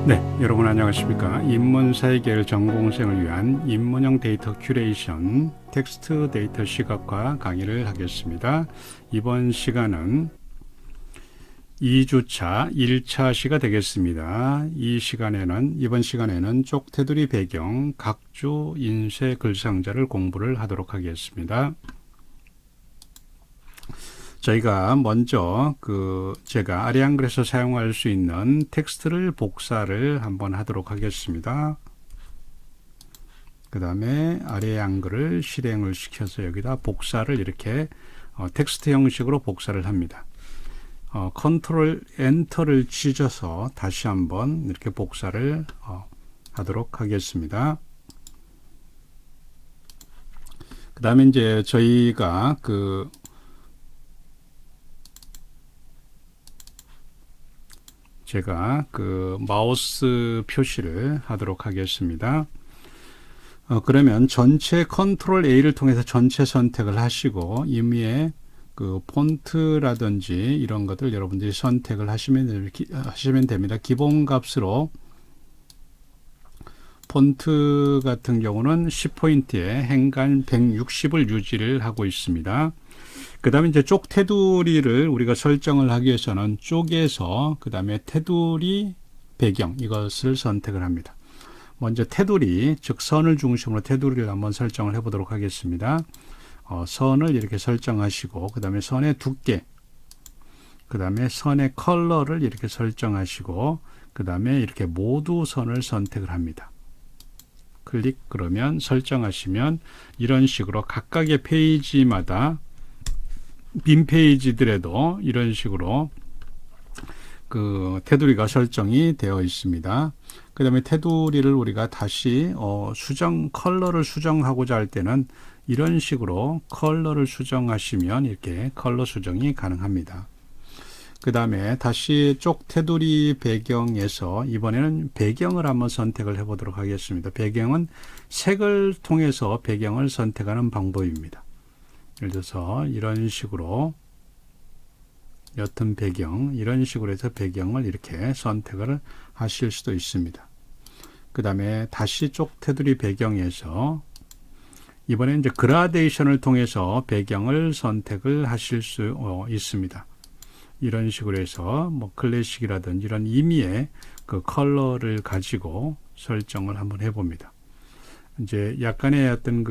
네, 여러분 안녕하십니까? 인문사회계열 전공생을 위한 인문형 데이터 큐레이션 텍스트 데이터 시각화 강의를 하겠습니다. 이번 시간은 2주차 1차 시가 되겠습니다. 이번 시간에는 쪽테두리 배경 각주 인쇄 글상자를 공부를 하도록 하겠습니다. 저희가 먼저 제가 아리안글에서 사용할 수 있는 텍스트를 복사를 한번 하도록 하겠습니다. 그 다음에 아리안글을 실행을 시켜서 여기다 복사를 이렇게 텍스트 형식으로 복사를 합니다. 컨트롤 엔터를 찢어서 다시 한번 이렇게 복사를 하도록 하겠습니다. 그 다음에 이제 저희가 제가 마우스 표시를 하도록 하겠습니다. 그러면 전체 컨트롤 A를 통해서 전체 선택을 하시고 임의의 폰트라든지 이런 것들 여러분들이 선택을 하시면 됩니다. 기본 값으로 폰트 같은 경우는 10포인트에 행간 160을 유지를 하고 있습니다. 그 다음에 이제 쪽 테두리를 우리가 설정을 하기 위해서는 쪽에서 그 다음에 테두리 배경 이것을 선택을 합니다. 먼저 테두리, 즉 선을 중심으로 테두리를 한번 설정을 해 보도록 하겠습니다. 선을 이렇게 설정하시고 그 다음에 선의 두께, 그 다음에 선의 컬러를 이렇게 설정하시고 그 다음에 이렇게 모두 선을 선택을 합니다. 클릭 그러면 설정하시면 이런 식으로 각각의 페이지마다 빈 페이지들에도 이런 식으로 테두리가 설정이 되어 있습니다. 그 다음에 테두리를 우리가 다시 컬러를 수정하고자 할 때는 이런 식으로 컬러를 수정하시면 이렇게 컬러 수정이 가능합니다. 그 다음에 다시 쪽 테두리 배경에서 이번에는 배경을 한번 선택을 해 보도록 하겠습니다. 배경은 색을 통해서 배경을 선택하는 방법입니다. 예를 들어서 이런 식으로 옅은 배경 이런 식으로 해서 배경을 이렇게 선택을 하실 수도 있습니다. 그 다음에 다시 쪽 테두리 배경에서 이번에 이제 그라데이션을 통해서 배경을 선택을 하실 수 있습니다. 이런 식으로 해서 클래식이라든지 이런 임의의 컬러를 가지고 설정을 한번 해봅니다. 이제 약간의 어떤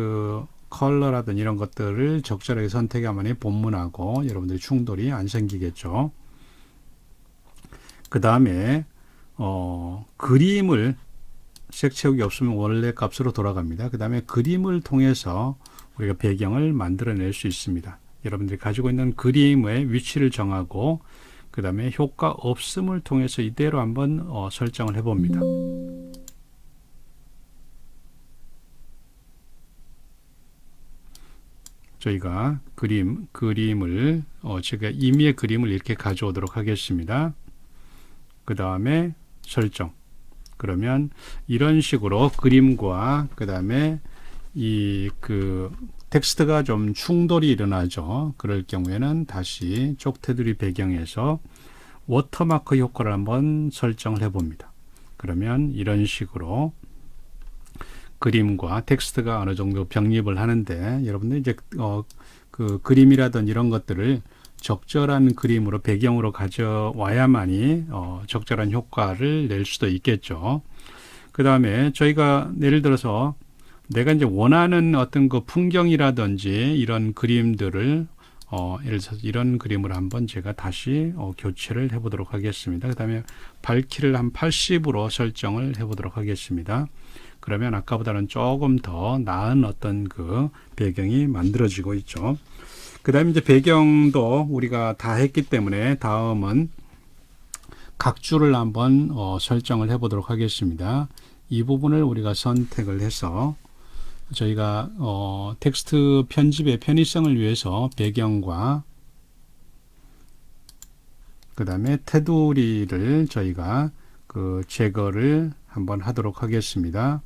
컬러라든지 이런 것들을 적절하게 선택하면 본문하고 여러분들이 충돌이 안 생기겠죠. 그 다음에 그림을 색 채우기 없으면 원래 값으로 돌아갑니다. 그 다음에 그림을 통해서 우리가 배경을 만들어낼 수 있습니다. 여러분들이 가지고 있는 그림의 위치를 정하고 그 다음에 효과 없음을 통해서 이대로 한번 설정을 해봅니다. 저희가 그림을 제가 임의의 그림을 이렇게 가져오도록 하겠습니다. 그 다음에 설정. 그러면 이런 식으로 그림과 그 다음에 텍스트가 좀 충돌이 일어나죠. 그럴 경우에는 다시 쪽 테두리 배경에서 워터마크 효과를 한번 설정을 해 봅니다. 그러면 이런 식으로 그림과 텍스트가 어느 정도 병립을 하는데 여러분들 이제 그림이라든지 이런 것들을 적절한 그림으로 배경으로 가져와야만이 적절한 효과를 낼 수도 있겠죠. 그 다음에 저희가 예를 들어서 내가 이제 원하는 어떤 풍경이라든지 이런 그림들을 예를 들어서 이런 그림을 한번 제가 다시 교체를 해 보도록 하겠습니다. 그 다음에 밝기를 한 80으로 설정을 해 보도록 하겠습니다. 그러면 아까보다는 조금 더 나은 어떤 배경이 만들어지고 있죠. 그 다음에 이제 배경도 우리가 다 했기 때문에 다음은 각주를 한번 설정을 해 보도록 하겠습니다. 이 부분을 우리가 선택을 해서 저희가 텍스트 편집의 편의성을 위해서 배경과 그 다음에 테두리를 저희가 제거를 한번 하도록 하겠습니다.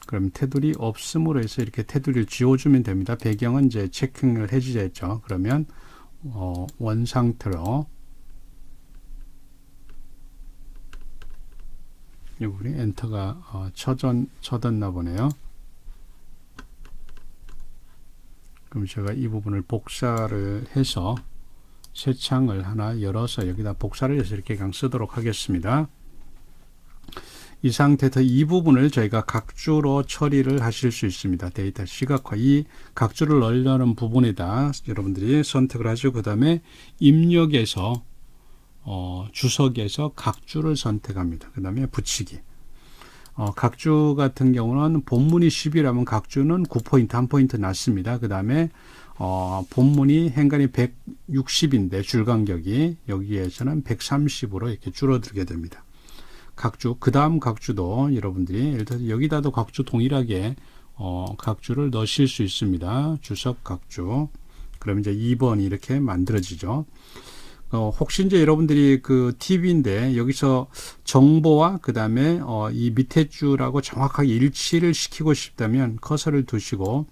그럼 테두리 없음으로 해서 이렇게 테두리를 지워주면 됩니다. 배경은 이제 체킹을 해주겠죠. 그러면 원 상태로 우리 엔터가 쳐졌나 보네요. 그럼 제가 이 부분을 복사를 해서 새 창을 하나 열어서 여기다 복사를 해서 이렇게 그냥 쓰도록 하겠습니다. 이 상태에서 이 부분을 저희가 각주로 처리를 하실 수 있습니다. 데이터 시각화. 이 각주를 넣으려는 부분에다 여러분들이 선택을 하시고 그 다음에 입력에서 주석에서 각주를 선택합니다. 그 다음에 붙이기. 각주 같은 경우는 본문이 10이라면 각주는 9포인트, 1포인트 낮습니다. 그 다음에 본문이 행간이 160인데 줄간격이 여기에서는 130으로 이렇게 줄어들게 됩니다. 각주, 그 다음 각주도 여러분들이 예를 들어서 여기다도 각주 동일하게 각주를 넣으실 수 있습니다. 주석 각주. 그럼 이제 2번이 이렇게 만들어지죠. 혹시 이제 여러분들이 그 팁인데 여기서 정보와 그 다음에 이 밑에 줄하고 정확하게 일치를 시키고 싶다면 커서를 두시고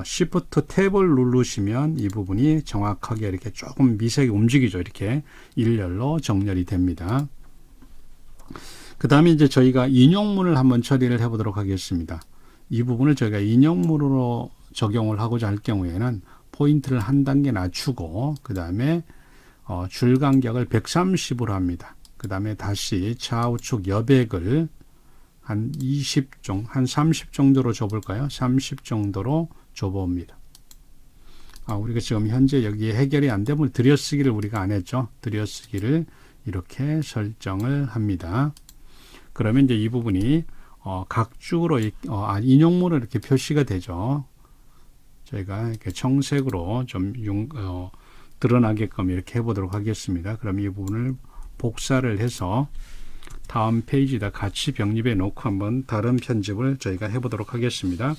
Shift 탭을 누르시면 이 부분이 정확하게 이렇게 조금 미세하게 움직이죠. 이렇게 일렬로 정렬이 됩니다. 그 다음에 이제 저희가 인용문을 한번 처리를 해 보도록 하겠습니다. 이 부분을 저희가 인용문으로 적용을 하고자 할 경우에는 포인트를 한 단계 낮추고 그 다음에 줄 간격을 130으로 합니다. 그 다음에 다시 좌우측 여백을 한 30 정도로 줘볼까요? 30 정도로 줘봅니다. 우리가 지금 현재 여기에 해결이 안 되면 들여쓰기를 우리가 안 했죠. 들여쓰기를 이렇게 설정을 합니다. 그러면 이제 이 부분이 각주로 인용문으로 이렇게 표시가 되죠. 저희가 이렇게 청색으로 좀 드러나게끔 이렇게 해보도록 하겠습니다. 그럼 이 부분을 복사를 해서 다음 페이지에다 같이 병립해 놓고 한번 다른 편집을 저희가 해보도록 하겠습니다.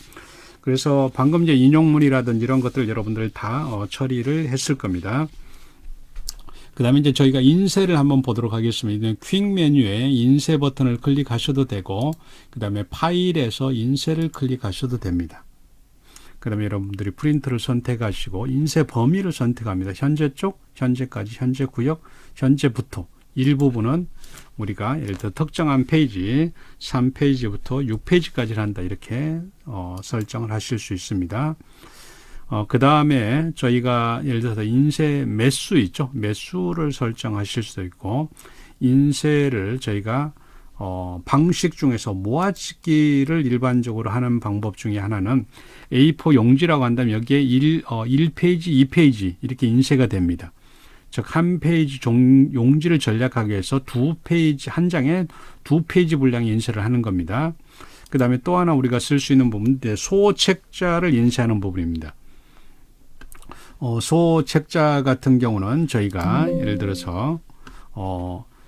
그래서 방금 이제 인용문이라든지 이런 것들 여러분들 다 처리를 했을 겁니다. 그 다음에 이제 저희가 인쇄를 한번 보도록 하겠습니다. 퀵 메뉴에 인쇄 버튼을 클릭하셔도 되고, 그 다음에 파일에서 인쇄를 클릭하셔도 됩니다. 그 다음에 여러분들이 프린트를 선택하시고, 인쇄 범위를 선택합니다. 현재 쪽, 현재까지, 현재 구역, 현재부터. 일부분은 우리가 예를 들어 특정한 페이지, 3페이지부터 6페이지까지 한다. 이렇게 설정을 하실 수 있습니다. 그 다음에 저희가 예를 들어서 인쇄 매수 있죠. 매수를 설정하실 수도 있고, 인쇄를 저희가 방식 중에서 모아찍기를 일반적으로 하는 방법 중에 하나는 A4 용지라고 한다면 여기에 1페이지, 2페이지 이렇게 인쇄가 됩니다. 즉, 한 페이지 용지를 전략하기 위해서 한 장에 2페이지 분량의 인쇄를 하는 겁니다. 그 다음에 또 하나 우리가 쓸 수 있는 부분은 소책자를 인쇄하는 부분입니다. 소책자 같은 경우는 저희가 예를 들어서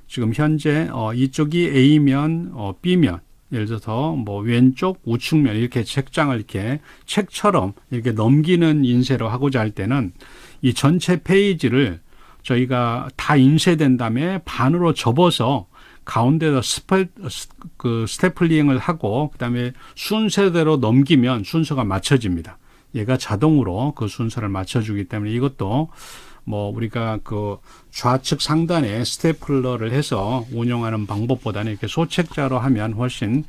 지금 현재 이쪽이 A면 B면 예를 들어서 뭐 왼쪽 우측면 이렇게 책장을 이렇게 책처럼 이렇게 넘기는 인쇄로 하고자 할 때는 이 전체 페이지를 저희가 다 인쇄된 다음에 반으로 접어서 가운데다 스태플링을 하고 그 다음에 순서대로 넘기면 순서가 맞춰집니다. 얘가 자동으로 그 순서를 맞춰주기 때문에 이것도 뭐 우리가 그 좌측 상단에 스테플러를 해서 운영하는 방법보다는 이렇게 소책자로 하면 훨씬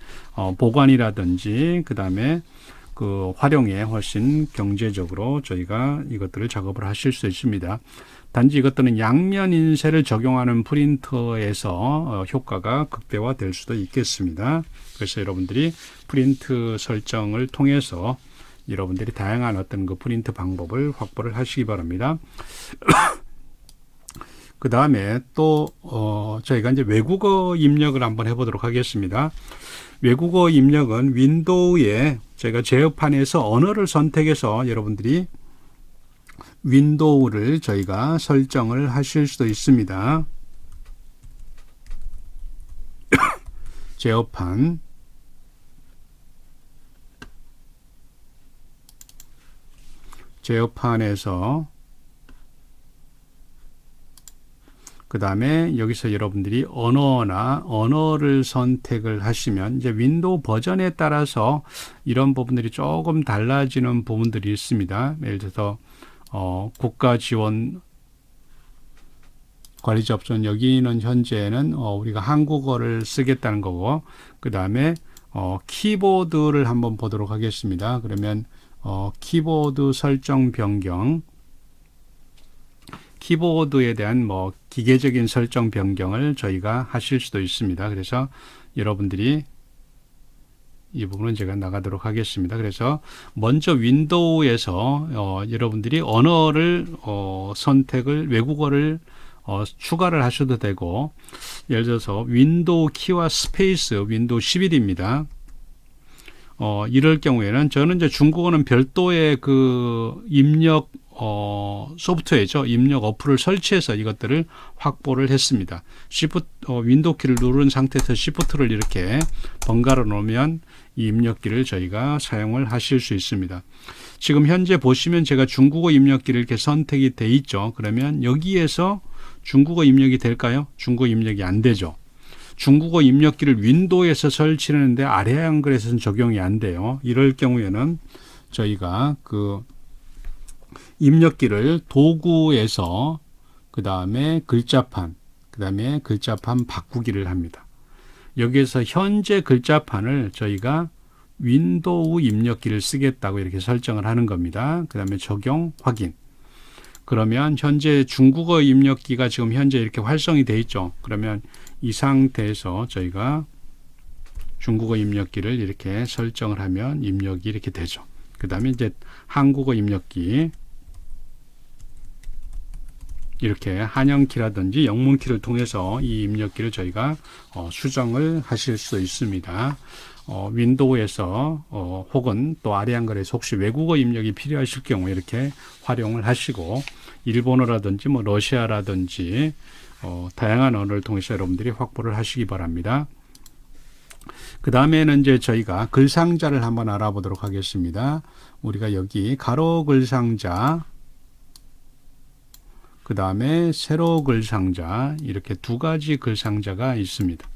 보관이라든지 그 다음에 그 활용에 훨씬 경제적으로 저희가 이것들을 작업을 하실 수 있습니다. 단지 이것들은 양면 인쇄를 적용하는 프린터에서 효과가 극대화될 수도 있겠습니다. 그래서 여러분들이 프린트 설정을 통해서 여러분들이 다양한 어떤 그 프린트 방법을 확보를 하시기 바랍니다. 그 다음에 또 저희가 이제 외국어 입력을 한번 해보도록 하겠습니다. 외국어 입력은 윈도우에 저희가 제어판에서 언어를 선택해서 여러분들이 윈도우를 저희가 설정을 하실 수도 있습니다. 제어판 제어판에서 그 다음에 여기서 여러분들이 언어를 선택을 하시면 이제 윈도우 버전에 따라서 이런 부분들이 조금 달라지는 부분들이 있습니다. 예를 들어서 국가 지원 관리자 옵션 여기는 현재는 우리가 한국어를 쓰겠다는 거고, 그 다음에 키보드를 한번 보도록 하겠습니다. 그러면 키보드 설정 변경, 키보드에 대한 기계적인 설정 변경을 저희가 하실 수도 있습니다. 그래서 여러분들이 이 부분은 제가 나가도록 하겠습니다. 그래서 먼저 윈도우에서 여러분들이 언어를 선택을 외국어를 추가를 하셔도 되고, 예를 들어서 윈도우 키와 스페이스 윈도우 11입니다. 이럴 경우에는 저는 이제 중국어는 별도의 그 입력 소프트웨어죠. 입력 어플을 설치해서 이것들을 확보를 했습니다. 윈도우 키를 누른 상태에서 Shift를 이렇게 번갈아 놓으면 이 입력기를 저희가 사용을 하실 수 있습니다. 지금 현재 보시면 제가 중국어 입력기를 이렇게 선택이 돼 있죠. 그러면 여기에서 중국어 입력이 될까요? 중국어 입력이 안 되죠. 중국어 입력기를 윈도우에서 설치하는데 아래 한글에서는 적용이 안 돼요. 이럴 경우에는 저희가 그 입력기를 도구에서 그 다음에 글자판 바꾸기를 합니다. 여기에서 현재 글자판을 저희가 윈도우 입력기를 쓰겠다고 이렇게 설정을 하는 겁니다. 그 다음에 적용, 확인. 그러면 현재 중국어 입력기가 지금 현재 이렇게 활성이 되어 있죠. 그러면 이 상태에서 저희가 중국어 입력기를 이렇게 설정을 하면 입력이 이렇게 되죠. 그 다음에 이제 한국어 입력기 이렇게 한영키라든지 영문키를 통해서 이 입력기를 저희가 수정을 하실 수 있습니다. 윈도우에서 혹은 또 아래 한글에서 혹시 외국어 입력이 필요하실 경우에 이렇게 활용을 하시고, 일본어라든지 러시아라든지 다양한 언어를 통해서 여러분들이 확보를 하시기 바랍니다. 그 다음에는 이제 저희가 글상자를 한번 알아보도록 하겠습니다. 우리가 여기 가로 글상자, 그 다음에 세로 글상자, 이렇게 두 가지 글상자가 있습니다.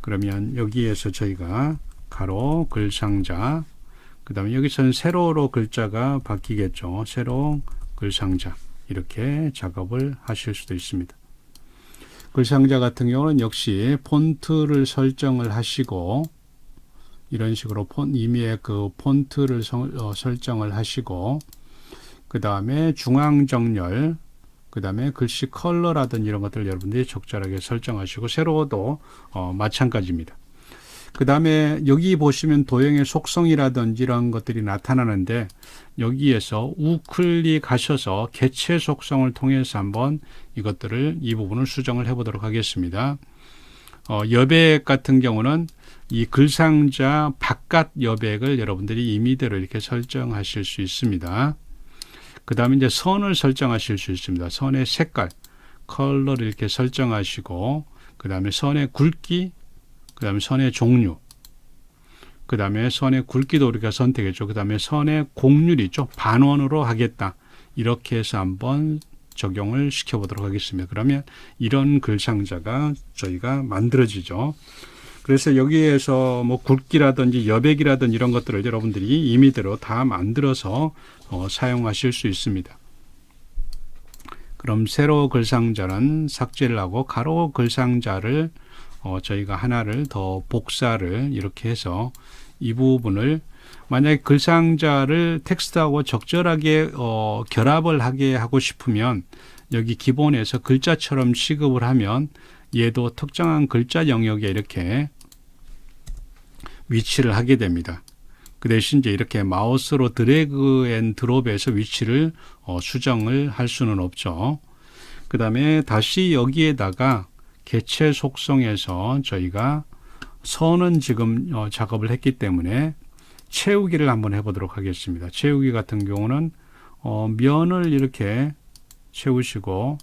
그러면 여기에서 저희가 가로 글상자, 그 다음에 여기서는 세로로 글자가 바뀌겠죠. 세로 글상자, 이렇게 작업을 하실 수도 있습니다. 글상자 같은 경우는 역시 폰트를 설정을 하시고, 이런 식으로 임의의 그 폰트를 설정을 하시고, 그 다음에 중앙 정렬, 그 다음에 글씨 컬러라든지 이런 것들 여러분들이 적절하게 설정하시고, 세로도 마찬가지입니다. 그 다음에 여기 보시면 도형의 속성이라든지 이런 것들이 나타나는데, 여기에서 우클릭하셔서 개체 속성을 통해서 한번 이 부분을 수정을 해 보도록 하겠습니다. 여백 같은 경우는 이 글상자 바깥 여백을 여러분들이 임의대로 이렇게 설정하실 수 있습니다. 그 다음에 이제 선을 설정하실 수 있습니다. 선의 색깔, 컬러를 이렇게 설정하시고, 그 다음에 선의 굵기, 그 다음에 선의 종류, 그 다음에 선의 굵기도 우리가 선택했죠. 그 다음에 선의 곡률이 있죠. 반원으로 하겠다. 이렇게 해서 한번 적용을 시켜보도록 하겠습니다. 그러면 이런 글상자가 저희가 만들어지죠. 그래서 여기에서 굵기라든지 여백이라든지 이런 것들을 여러분들이 임의대로 다 만들어서 사용하실 수 있습니다. 그럼 세로 글상자는 삭제를 하고 가로 글상자를 저희가 하나를 더 복사를 이렇게 해서 이 부분을 만약에 글상자를 텍스트하고 적절하게 결합을 하게 하고 싶으면 여기 기본에서 글자처럼 취급을 하면 얘도 특정한 글자 영역에 이렇게 위치를 하게 됩니다. 그 대신 이제 이렇게 마우스로 드래그 앤 드롭해서 위치를 수정을 할 수는 없죠. 그 다음에 다시 여기에다가 개체 속성에서 저희가 선은 지금 작업을 했기 때문에 채우기를 한번 해보도록 하겠습니다. 채우기 같은 경우는 면을 이렇게 채우시고,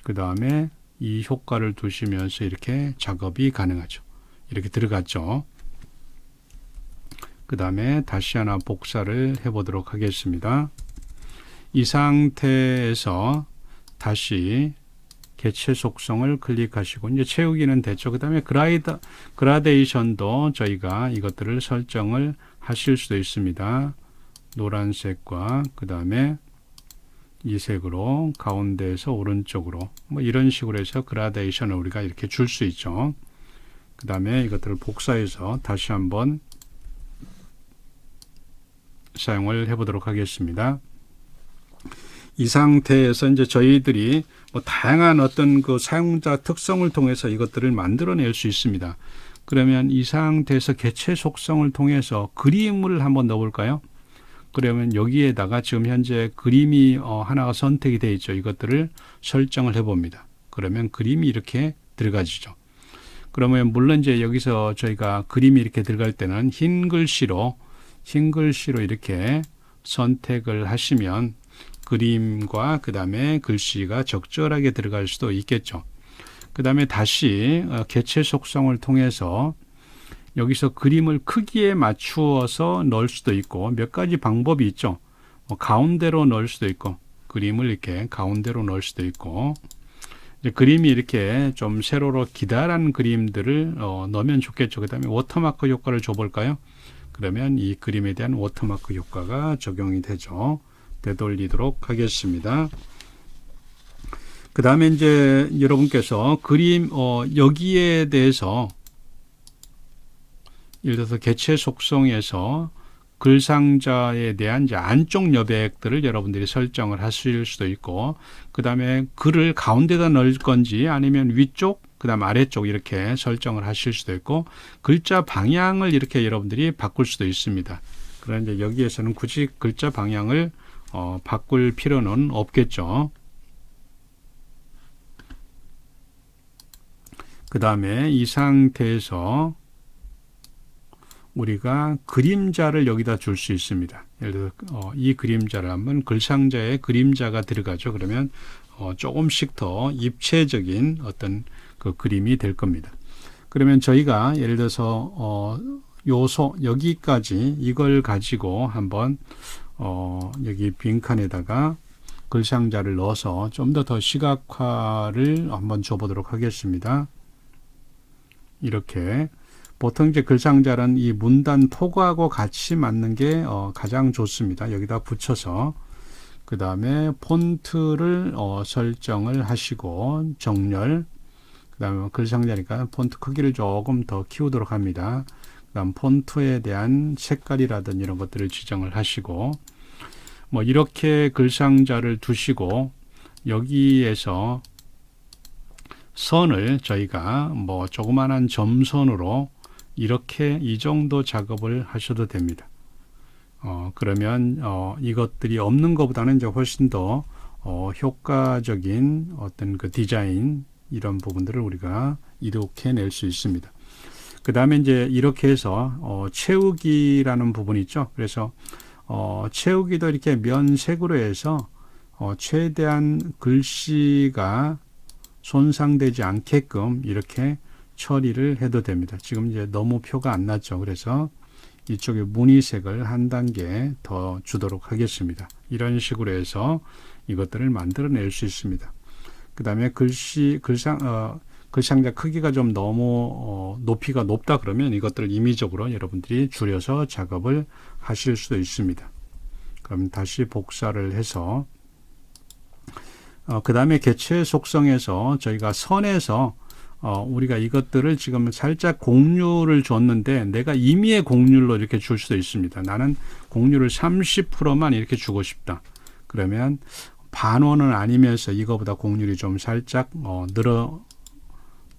그 다음에 이 효과를 두시면서 이렇게 작업이 가능하죠. 이렇게 들어갔죠. 그 다음에 다시 하나 복사를 해보도록 하겠습니다. 이 상태에서 다시 개체 속성을 클릭하시고, 이제 채우기는 됐죠. 그 다음에 그라데이션도 저희가 이것들을 설정을 하실 수도 있습니다. 노란색과 그 다음에 이 색으로 가운데에서 오른쪽으로 뭐 이런 식으로 해서 그라데이션을 우리가 이렇게 줄 수 있죠. 그 다음에 이것들을 복사해서 다시 한번 사용을 해보도록 하겠습니다. 이 상태에서 이제 저희들이 뭐 다양한 어떤 그 사용자 특성을 통해서 이것들을 만들어낼 수 있습니다. 그러면 이 상태에서 개체 속성을 통해서 그림을 한번 넣어볼까요? 그러면 여기에다가 지금 현재 그림이 하나가 선택이 되어 있죠. 이것들을 설정을 해봅니다. 그러면 그림이 이렇게 들어가지죠. 그러면 물론 이제 여기서 저희가 그림이 이렇게 들어갈 때는 흰 글씨로 이렇게 선택을 하시면 그림과 그 다음에 글씨가 적절하게 들어갈 수도 있겠죠. 그 다음에 다시 개체 속성을 통해서 여기서 그림을 크기에 맞추어서 넣을 수도 있고 몇 가지 방법이 있죠. 가운데로 넣을 수도 있고 그림을 이렇게 가운데로 넣을 수도 있고 이제 그림이 이렇게 좀 세로로 기다란 그림들을 넣으면 좋겠죠. 그 다음에 워터마크 효과를 줘볼까요? 그러면 이 그림에 대한 워터마크 효과가 적용이 되죠. 되돌리도록 하겠습니다. 그 다음에 이제 여러분께서 그림 여기에 대해서 예를 들어서 개체 속성에서 글상자에 대한 이제 안쪽 여백들을 여러분들이 설정을 하실 수도 있고 그 다음에 글을 가운데다 넣을 건지 아니면 위쪽 그 다음 아래쪽 이렇게 설정을 하실 수도 있고 글자 방향을 이렇게 여러분들이 바꿀 수도 있습니다. 그런데 여기에서는 굳이 글자 방향을 바꿀 필요는 없겠죠. 그 다음에 이 상태에서 우리가 그림자를 여기다 줄 수 있습니다. 예를 들어 이 그림자를 하면 글상자에 그림자가 들어가죠. 그러면 조금씩 더 입체적인 어떤 그 그림이 될 겁니다. 그러면 저희가 예를 들어서 요소 여기까지 이걸 가지고 한번 여기 빈칸에다가 글상자를 넣어서 좀 더 시각화를 한번 줘보도록 하겠습니다. 이렇게 보통 이제 글상자는 이 문단 포구하고 같이 맞는 게 가장 좋습니다. 여기다 붙여서 그 다음에 폰트를 설정을 하시고 정렬 그 다음에 글상자니까 폰트 크기를 조금 더 키우도록 합니다. 그 다음 폰트에 대한 색깔이라든지 이런 것들을 지정을 하시고 뭐 이렇게 글상자를 두시고 여기에서 선을 저희가 뭐 조그만한 점선으로 이렇게 이 정도 작업을 하셔도 됩니다. 그러면 이것들이 없는 것보다는 이제 훨씬 더 효과적인 어떤 그 디자인 이런 부분들을 우리가 이룩해낼 수 있습니다. 그 다음에 이제 이렇게 해서 채우기라는 부분이 있죠. 그래서 채우기도 이렇게 면색으로 해서 최대한 글씨가 손상되지 않게끔 이렇게 처리를 해도 됩니다. 지금 이제 너무 표가 안 났죠. 그래서 이쪽에 무늬색을 한 단계 더 주도록 하겠습니다. 이런 식으로 해서 이것들을 만들어낼 수 있습니다. 그 다음에 글상자 크기가 좀 너무 높이가 높다 그러면 이것들을 임의적으로 여러분들이 줄여서 작업을 하실 수도 있습니다. 그럼 다시 복사를 해서 그 다음에 개체 속성에서 저희가 선에서 우리가 이것들을 지금 살짝 공률을 줬는데 내가 임의의 공률로 이렇게 줄 수도 있습니다. 나는 공률을 30%만 이렇게 주고 싶다. 그러면 반원은 아니면서 이거보다 공률이 좀 살짝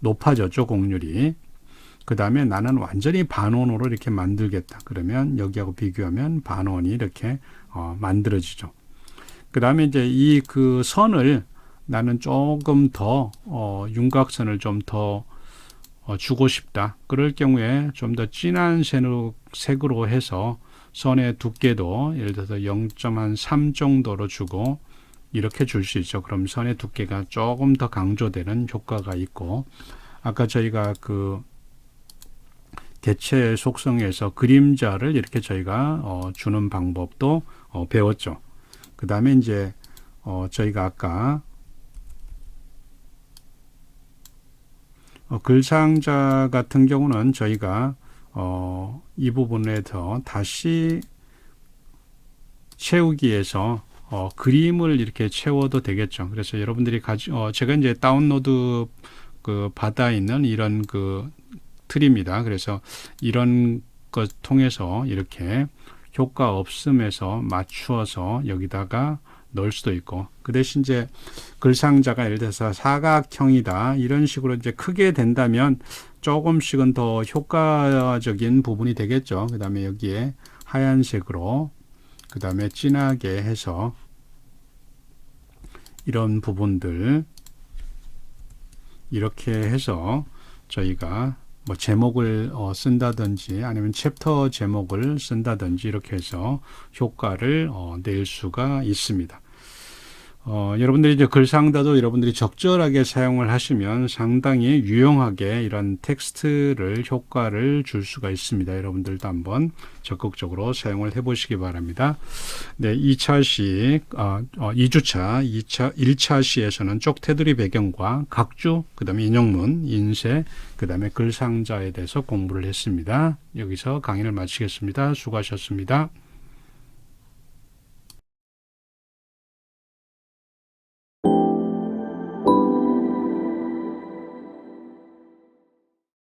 높아졌죠. 공률이. 그 다음에 나는 완전히 반원으로 이렇게 만들겠다. 그러면 여기하고 비교하면 반원이 이렇게 만들어지죠. 그 다음에 이제 이 그 선을 나는 조금 더 윤곽선을 좀 더 주고 싶다. 그럴 경우에 좀 더 진한 색으로 해서 선의 두께도 예를 들어서 0.3 정도로 주고 이렇게 줄 수 있죠. 그럼 선의 두께가 조금 더 강조되는 효과가 있고 아까 저희가 그 개체 속성에서 그림자를 이렇게 저희가 주는 방법도 배웠죠. 그 다음에 이제 저희가 아까 글상자 같은 경우는 저희가 이 부분에서 다시 채우기에서 그림을 이렇게 채워도 되겠죠. 그래서 여러분들이 제가 이제 다운로드 받아 있는 이런 틀입니다. 그래서 이런 것 통해서 이렇게 효과 없음에서 맞추어서 여기다가 넣을 수도 있고, 그 대신 이제 글상자가 예를 들어서 사각형이다 이런 식으로 이제 크게 된다면 조금씩은 더 효과적인 부분이 되겠죠. 그 다음에 여기에 하얀색으로 그 다음에 진하게 해서 이런 부분들 이렇게 해서 저희가 뭐 제목을 쓴다든지 아니면 챕터 제목을 쓴다든지 이렇게 해서 효과를 낼 수가 있습니다. 여러분들이 이제 글상자도 여러분들이 적절하게 사용을 하시면 상당히 유용하게 이런 텍스트를 효과를 줄 수가 있습니다. 여러분들도 한번 적극적으로 사용을 해 보시기 바랍니다. 네, 2주차, 1차 시에서는 쪽 테두리 배경과 각주, 그 다음에 인용문, 인쇄, 그 다음에 글상자에 대해서 공부를 했습니다. 여기서 강의를 마치겠습니다. 수고하셨습니다.